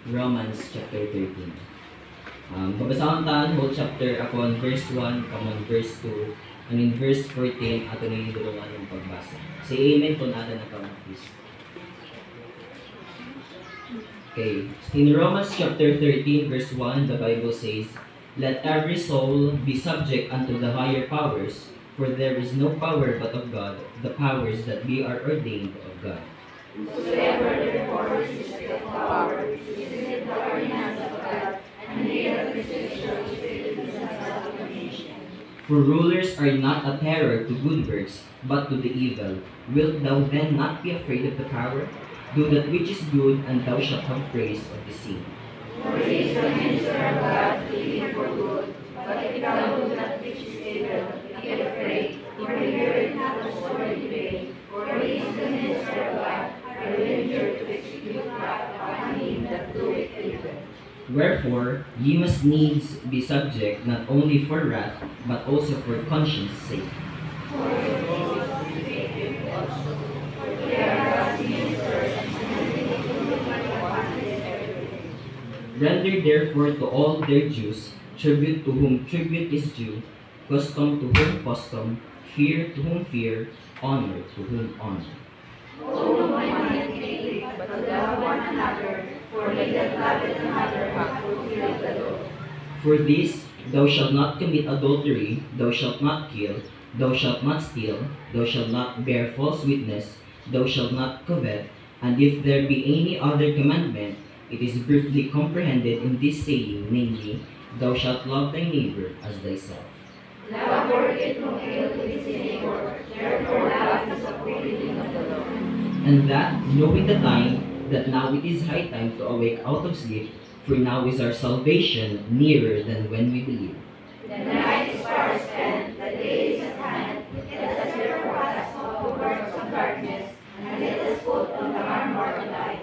Romans chapter 13. Babasahon tayo whole chapter upon verse 1, upon verse 2, and in verse 14, ato na yung dulungan yung pagbasa. Say amen kung ato na please. Okay. In Romans chapter 13, verse 1, the Bible says, "Let every soul be subject unto the higher powers, for there is no power but of God, the powers that be are ordained of God." Whosoever therefore resisteth power, resisteth the ordinance of God, and he that resisteth shall receive the sentence of damnation. For rulers are not a terror to good works, but to the evil. Wilt thou then not be afraid of the power? Do that which is good, and thou shalt have praise of the same. For he is the minister of God to thee for good, but if thou do that which is evil, be afraid, for he heareth not the sword in vain, for he is the minister of God, a revenger to execute wrath upon him that doeth evil. Wherefore, ye must needs be subject, not only for wrath, but also for conscience sake. For this is faith also, for they are God's ministers, and they do what upon his everything. Render therefore to all their dues, tribute to whom tribute is due, custom to whom custom, fear to whom fear, honor to whom honor. Owe no one anything, but to love one another, for he that loveth another hath fulfilled the law. For this, thou shalt not commit adultery, thou shalt not kill, thou shalt not steal, thou shalt not bear false witness, thou shalt not covet, and if there be any other commandment, it is briefly comprehended in this saying, namely, thou shalt love thy neighbor as thyself. Love worketh no ill to his neighbor, therefore love is a fulfilling of the law. And that, knowing the time, that now it is high time to awake out of sleep, for now is our salvation nearer than when we believed. The night is far spent, the day is at hand, let us therefore cast off the works of darkness, and let us put on the armor of light.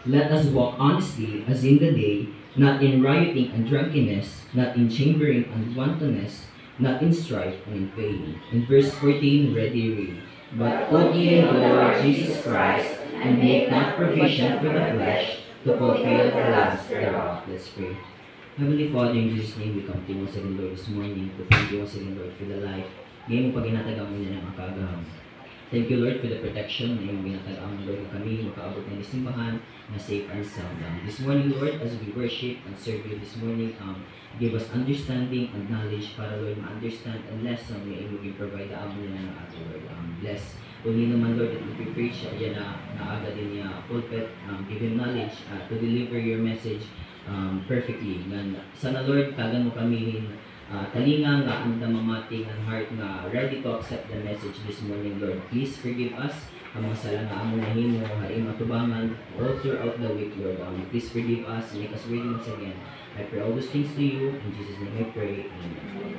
Let us walk honestly as in the day, not in rioting and drunkenness, not in chambering and wantonness, not in strife and in vain. In verse 14, ready read. But put ye in the Lord Jesus Christ, and make not provision for the flesh to fulfill the lust thereof. Let's pray. Heavenly Father, in Jesus' name, we come to you once again, Lord, this morning to thank you once again, Lord, for the life. Ngayon pag ginatagang mo niya ng akagaham. Thank you, Lord, for the protection na yung ginatagang mo, Lord, kami makaabot ng simbahan na safe and sound. This morning, Lord, as we worship and serve you this morning, give us understanding and knowledge para, Lord, ma-understand and lesson na yung provide the amo nila ng ato, Lord. Bless. Uli naman, Lord, that we preach, yan na naaga din niya pulpit, give him knowledge to deliver your message perfectly. And sana, Lord, tagan mo kami talinga nga ang damamating ang heart na ready to accept the message this morning, Lord. Please forgive us ang mga sala nga amo nahimo haring matubangan all throughout the week, Lord. Please forgive us and make us ready once again. I pray all those things to you. In Jesus' name I pray. Amen.